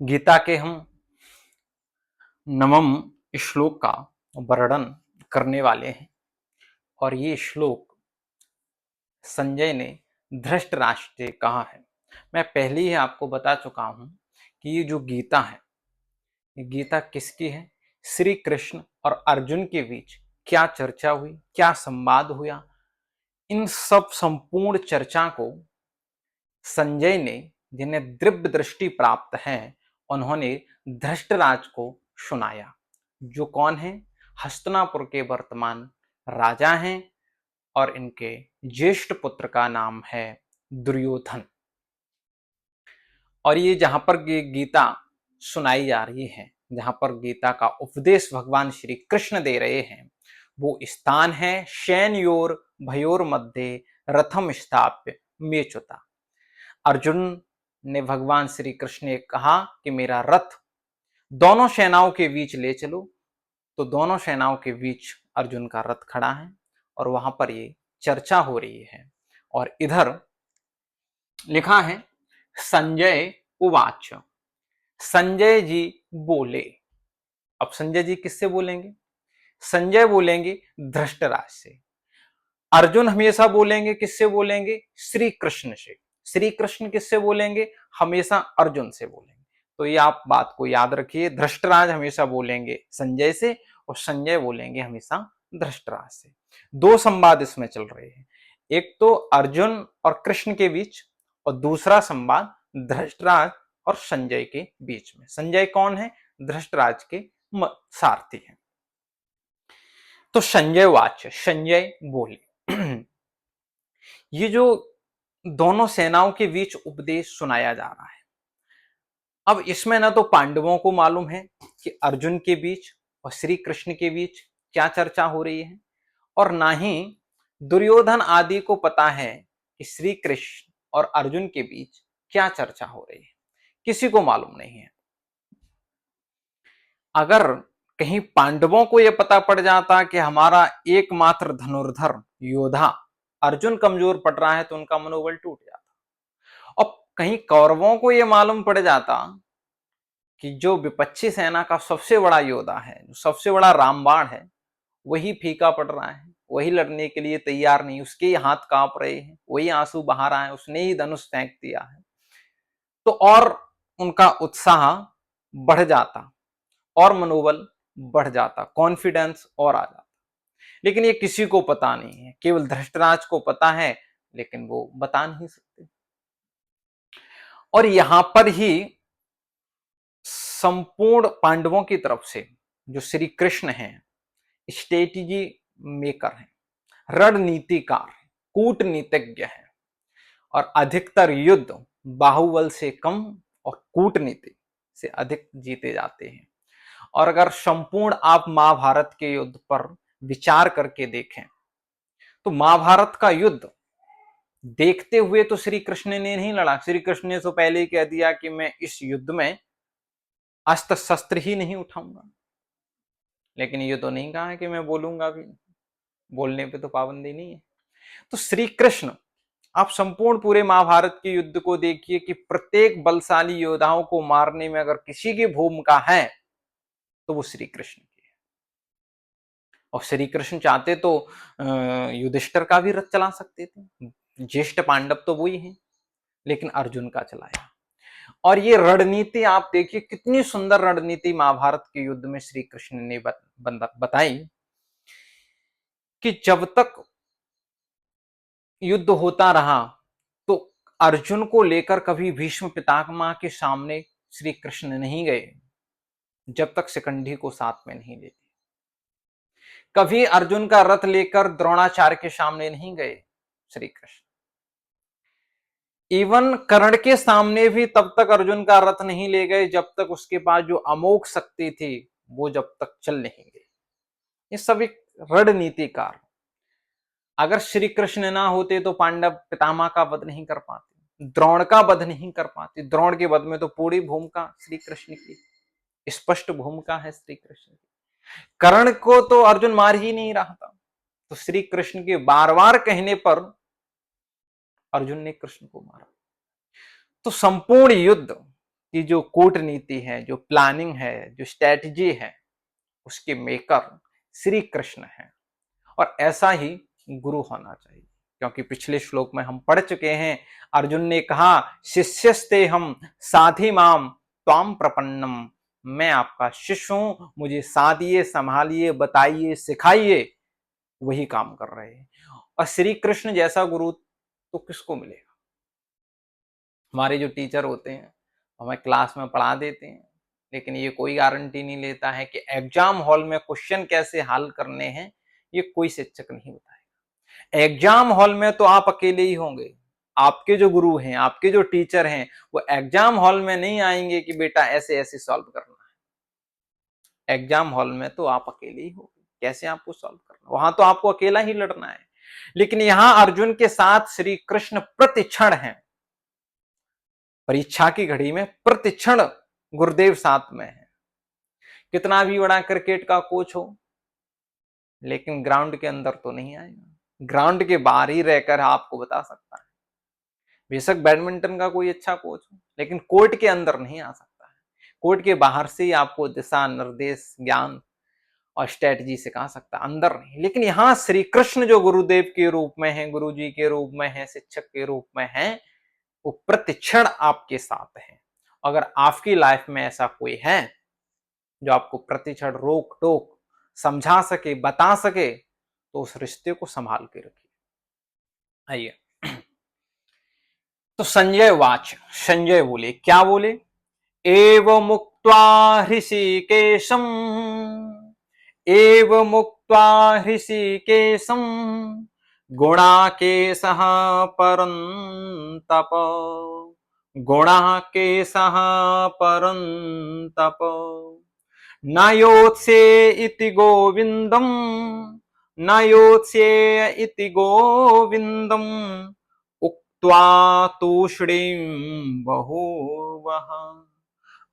गीता के हम नवम श्लोक का वर्णन करने वाले हैं और ये श्लोक संजय ने धृतराष्ट्र से कहा है। मैं पहले ही आपको बता चुका हूं कि ये जो गीता है, ये गीता किसकी है? श्री कृष्ण और अर्जुन के बीच क्या चर्चा हुई, क्या संवाद हुआ, इन सब संपूर्ण चर्चा को संजय ने, जिन्हें दिव्य दृष्टि प्राप्त है, उन्होंने धृतराष्ट्र को सुनाया, जो कौन है? हस्तिनापुर के वर्तमान राजा हैं और इनके ज्येष्ठ पुत्र का नाम है दुर्योधन। और ये जहां पर गीता सुनाई जा रही है, जहां पर गीता का उपदेश भगवान श्री कृष्ण दे रहे हैं, वो स्थान है शयनयोर भयोर मध्य रथम स्थाप्य मेचुता। अर्जुन ने भगवान श्री कृष्ण ने कहा कि मेरा रथ दोनों सेनाओं के बीच ले चलो, तो दोनों सेनाओं के बीच अर्जुन का रथ खड़ा है और वहां पर ये चर्चा हो रही है। और इधर लिखा है संजय उवाच, संजय जी बोले। अब संजय जी किससे बोलेंगे? संजय बोलेंगे धृतराष्ट्र से। अर्जुन हमेशा बोलेंगे किससे बोलेंगे? श्री कृष्ण से। श्री कृष्ण किससे बोलेंगे? हमेशा अर्जुन से बोलेंगे। तो ये आप बात को याद रखिए, धृतराष्ट्र हमेशा बोलेंगे संजय से और संजय बोलेंगे हमेशा धृतराष्ट्र से। दो संवाद इसमें चल रहे हैं, एक तो अर्जुन और कृष्ण के बीच और दूसरा संवाद धृतराष्ट्र और संजय के बीच में। संजय कौन है? धृतराष्ट्र के सारथी हैं। तो संजय वाच, संजय बोले। ये जो दोनों सेनाओं के बीच उपदेश सुनाया जा रहा है, अब इसमें ना तो पांडवों को मालूम है कि अर्जुन के बीच और श्री कृष्ण के बीच क्या चर्चा हो रही है, और ना ही दुर्योधन आदि को पता है कि श्री कृष्ण और अर्जुन के बीच क्या चर्चा हो रही है। किसी को मालूम नहीं है। अगर कहीं पांडवों को यह पता पड़ जाता कि हमारा एकमात्र धनुर्धर योद्धा अर्जुन कमजोर पड़ रहा है, तो उनका मनोबल टूट जाता। और कहीं कौरवों को यह मालूम पड़ जाता कि जो विपक्षी सेना का सबसे बड़ा योद्धा है, जो सबसे बड़ा रामबाण है, वही फीका पड़ रहा है, वही लड़ने के लिए तैयार नहीं, उसके ही हाथ कांप रहे हैं, वही आंसू बहा रहा है, उसने ही धनुष फेंक दिया है, तो और उनका उत्साह बढ़ जाता और मनोबल बढ़ जाता, कॉन्फिडेंस और आ जाता। लेकिन ये किसी को पता नहीं है, केवल धृतराष्ट्र को पता है, लेकिन वो बता नहीं सकते। और यहां पर ही संपूर्ण पांडवों की तरफ से जो श्री कृष्ण हैं, स्ट्रेटेजी मेकर हैं, रणनीतिकार हैं, कूटनीतिज्ञ हैं, और अधिकतर युद्ध बाहुबल से कम और कूटनीति से अधिक जीते जाते हैं। और अगर संपूर्ण आप महाभारत के युद्ध पर विचार करके देखें, तो महाभारत का युद्ध देखते हुए तो श्री कृष्ण ने नहीं लड़ा। श्री कृष्ण ने तो पहले ही कह दिया कि मैं इस युद्ध में अस्त्र शस्त्र ही नहीं उठाऊंगा। लेकिन ये तो नहीं कहा है कि मैं बोलूंगा भी, बोलने पे तो पाबंदी नहीं है। तो श्री कृष्ण, आप संपूर्ण पूरे महाभारत के युद्ध को देखिए कि प्रत्येक बलशाली योद्धाओं को मारने में अगर किसी की भूमिका है, तो वो श्री कृष्ण की है। और श्री कृष्ण चाहते तो युधिष्ठिर का भी रथ चला सकते थे, ज्येष्ठ पांडव तो वही हैं, लेकिन अर्जुन का चलाया। और ये रणनीति आप देखिए, कितनी सुंदर रणनीति महाभारत के युद्ध में श्री कृष्ण ने बताई कि जब तक युद्ध होता रहा, तो अर्जुन को लेकर कभी भीष्म पितामह के सामने श्री कृष्ण नहीं गए, जब तक शिखंडी को साथ में नहीं लेते। कभी अर्जुन का रथ लेकर द्रोणाचार्य के सामने नहीं गए श्री कृष्ण। इवन कर्ण के सामने भी तब तक अर्जुन का रथ नहीं ले गए, जब तक उसके पास जो अमोघ शक्ति थी वो जब तक चल नहीं गई। ये सब एक रणनीतिकार। अगर श्री कृष्ण ना होते तो पांडव पितामह का वध नहीं कर पाते, द्रोण का वध नहीं कर पाते। द्रोण के वध में तो पूरी भूमिका श्री कृष्ण की, स्पष्ट भूमिका है श्री कृष्ण की। कर्ण को तो अर्जुन मार ही नहीं रहा था, तो श्री कृष्ण के बार बार कहने पर अर्जुन ने कृष्ण को मारा। तो संपूर्ण युद्ध कि जो कूटनीति है, जो प्लानिंग है, जो स्ट्रेटजी है, उसके मेकर श्री कृष्ण हैं। और ऐसा ही गुरु होना चाहिए, क्योंकि पिछले श्लोक में हम पढ़ चुके हैं, अर्जुन ने कहा शिष्यस्ते हम साधि माम त्वाम प्रपन्नम, मैं आपका शिष्य हूं, मुझे साधिए, संभालिए, बताइए, सिखाइए। वही काम कर रहे हैं। और श्री कृष्ण जैसा गुरु तो किसको मिलेगा? हमारे जो टीचर होते हैं हमें क्लास में पढ़ा देते हैं, लेकिन ये कोई गारंटी नहीं लेता है कि एग्जाम हॉल में क्वेश्चन कैसे हल करने हैं, ये कोई शिक्षक नहीं बताएगा। एग्जाम हॉल में तो आप अकेले ही होंगे। आपके जो गुरु हैं, आपके जो टीचर हैं, वो एग्जाम हॉल में नहीं आएंगे कि बेटा ऐसे ऐसे सॉल्व करना है। एग्जाम हॉल में तो आप अकेले ही होंगे, कैसे आपको सॉल्व करना, वहां तो आपको अकेला ही लड़ना है। लेकिन यहां अर्जुन के साथ श्री कृष्ण प्रतिक्षण हैं। परीक्षा की घड़ी में प्रतिक्षण गुरुदेव साथ में है। कितना भी बड़ा क्रिकेट का कोच हो, लेकिन ग्राउंड के अंदर तो नहीं आएगा। ग्राउंड के बाहर ही रहकर आपको बता सकता है। बेशक बैडमिंटन का कोई अच्छा कोच हो, लेकिन कोर्ट के अंदर नहीं आ सकता है। कोर्ट के बाहर से ही आपको दिशा निर्देश, ज्ञान और स्ट्रेटजी सिखा सकता है, अंदर नहीं। लेकिन यहाँ श्री कृष्ण जो गुरुदेव के रूप में है, गुरु जी के रूप में है, शिक्षक के रूप में है, वो प्रतिक्षण आपके साथ है। अगर आपकी लाइफ में ऐसा कोई है जो आपको प्रतिक्षण रोक टोक समझा सके, बता सके, तो उस रिश्ते को संभाल के रखिए। आइए, तो संजय वाच, संजय बोले, क्या बोले? एव मुक्त्वा हृषिकेशम, एव मुक्त्वा हृषिकेशम गुणाकेशः परन्तप, गुणाकेशः परन्तप, न योत्स्ये इति गोविन्दम्, न योत्स्ये इति गोविन्दम्, उक्त्वा तूष्णीं बहूवः,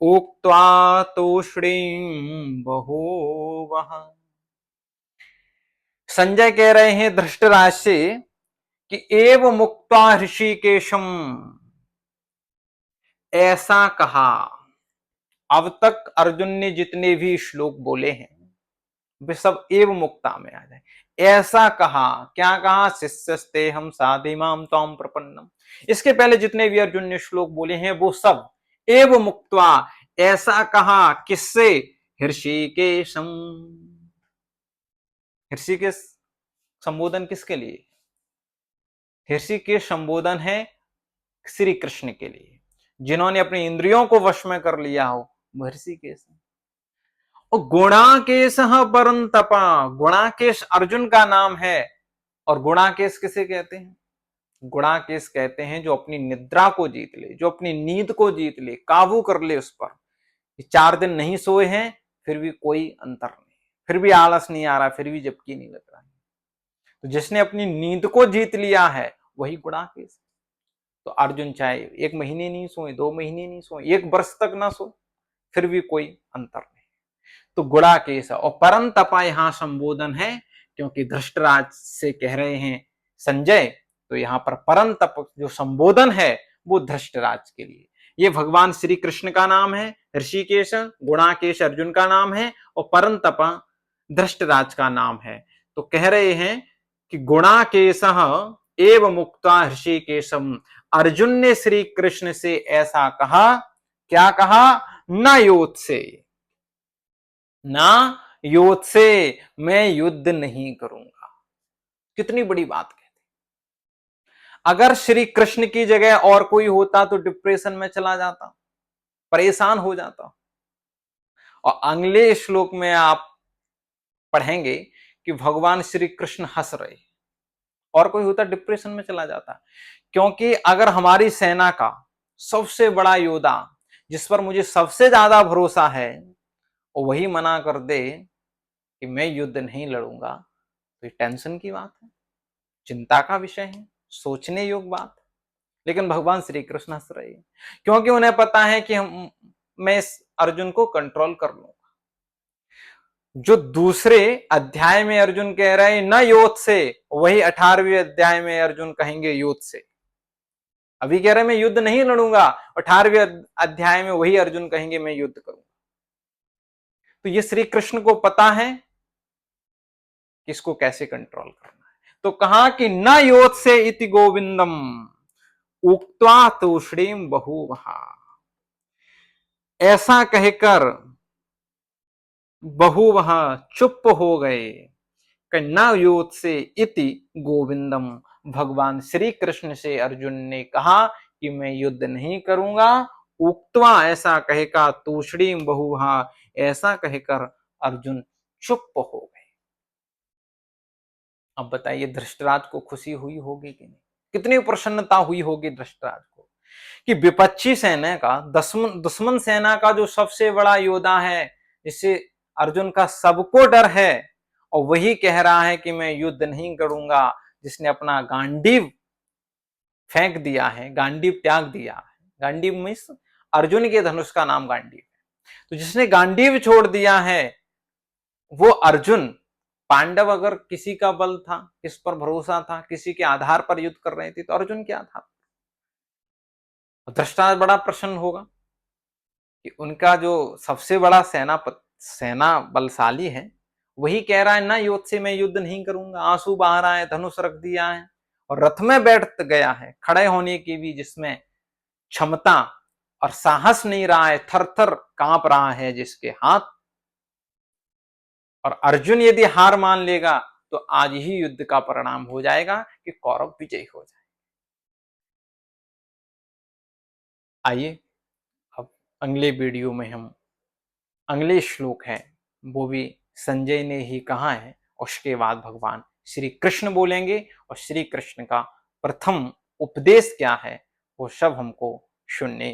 उक्त्वा तूष्णीं बहूवः। संजय कह रहे हैं धृतराष्ट्र से कि एव मुक्त्वा हृषिकेशम, ऐसा कहा। अब तक अर्जुन ने जितने भी श्लोक बोले हैं वे सब एव मुक्ता में आ जाए। ऐसा कहा, क्या कहा? शिष्यस्ते हम साधिमाम त्वाम प्रपन्नम। इसके पहले जितने भी अर्जुन ने श्लोक बोले हैं वो सब एव मुक्त्वा, ऐसा कहा। किससे? हृषिकेशम। हृषिकेश संबोधन किसके लिए? हृषिकेश संबोधन है श्री कृष्ण के लिए। जिन्होंने अपनी इंद्रियों को वश में कर लिया हो वो ऋषिकेश है। और गुणाकेश परंतपा, गुणाकेश अर्जुन का नाम है। और गुणाकेश किसे कहते हैं? गुणाकेश कहते हैं जो अपनी निद्रा को जीत ले, जो अपनी नींद को जीत ले, काबू कर ले उस पर। 4 दिन नहीं सोए हैं फिर भी कोई अंतर नहीं, फिर भी आलस नहीं आ रहा, फिर भी जबकि नहीं लग रहा है। तो जिसने अपनी नींद को जीत लिया है वही गुणाकेश। तो अर्जुन चाहे 1 महीने नहीं सोए, 2 महीने नहीं सोए, 1 वर्ष तक ना सो, फिर भी कोई अंतर नहीं। तो गुणाकेश। और परंतपा यहां संबोधन है, क्योंकि धृतराज से कह रहे हैं संजय, तो यहां पर परंतप जो संबोधन है वो धृतराज के लिए। ये भगवान श्री कृष्ण का नाम है ऋषिकेश, गुणाकेश अर्जुन का नाम है, और परंतपा धृतराज का नाम है। तो कह रहे हैं कि गुणाकेश एव मुक्ता ऋषिकेशम, अर्जुन ने श्री कृष्ण से ऐसा कहा। क्या कहा? न योत्से, ना योद्ध से, मैं युद्ध नहीं करूंगा। कितनी बड़ी बात कहते। अगर श्री कृष्ण की जगह और कोई होता तो डिप्रेशन में चला जाता, परेशान हो जाता। और अगले श्लोक में आप पढ़ेंगे कि भगवान श्री कृष्ण हंस रहे, और कोई होता डिप्रेशन में चला जाता। क्योंकि अगर हमारी सेना का सबसे बड़ा योद्धा, जिस पर मुझे सबसे ज्यादा भरोसा है, और वही मना कर दे कि मैं युद्ध नहीं लड़ूंगा, तो ये टेंशन की बात है, चिंता का विषय है, सोचने योग्य बात। लेकिन भगवान श्री कृष्ण हंस रहे हैं, क्योंकि उन्हें पता है कि मैं इस अर्जुन को कंट्रोल कर लूंगा। जो दूसरे अध्याय में अर्जुन कह रहे हैं न योद्ध से, वही 18वें अध्याय में अर्जुन कहेंगे योद्ध से। अभी कह रहे मैं युद्ध नहीं लड़ूंगा, 18वें अध्याय में वही अर्जुन कहेंगे मैं युद्ध करूंगा। तो ये श्री कृष्ण को पता है कि इसको कैसे कंट्रोल करना है। तो कहा कि न योत्से इति गोविंदम उक्त्वा तूष्णीम बहुवहा, ऐसा कहकर बहुवहा चुप हो गए। न योत्से इति गोविंदम, भगवान श्री कृष्ण से अर्जुन ने कहा कि मैं युद्ध नहीं करूंगा। उक्त्वा, ऐसा कहकर, तूष्णीम बहुवहा, ऐसा कहकर अर्जुन चुप हो गए। अब बताइए धृतराष्ट्र को खुशी हुई होगी कि नहीं, कितनी प्रसन्नता हुई होगी धृतराष्ट्र को कि विपक्षी सेना का, दुश्मन सेना का जो सबसे बड़ा योद्धा है, जिससे अर्जुन का सबको डर है, और वही कह रहा है कि मैं युद्ध नहीं करूंगा, जिसने अपना गांडीव फेंक दिया है, गांडीव त्याग दिया है। गांडीव मीन्स अर्जुन के धनुष का नाम गांडीव है। तो जिसने गांडीव छोड़ दिया है वो अर्जुन, पांडव अगर किसी का बल था, किस पर भरोसा था, किसी के आधार पर युद्ध कर रहे थे, तो अर्जुन के आधार पर। धृतराष्ट्र बड़ा प्रसन्न होगा कि उनका जो सबसे बड़ा सेना बलशाली है वही कह रहा है ना युद्ध से मैं युद्ध नहीं करूंगा, आंसू बहा रहा है, धनुष रख दिया है और रथ में बैठ गया है, खड़े होने की भी जिसमें क्षमता और साहस नहीं रहा है, थर थर कांप रहा है जिसके हाथ। और अर्जुन यदि हार मान लेगा तो आज ही युद्ध का परिणाम हो जाएगा कि कौरव विजयी हो जाए। आइए अब अगले वीडियो में हम अगले श्लोक है वो भी संजय ने ही कहा है, उसके बाद भगवान श्री कृष्ण बोलेंगे और श्री कृष्ण का प्रथम उपदेश क्या है वो सब हमको सुनने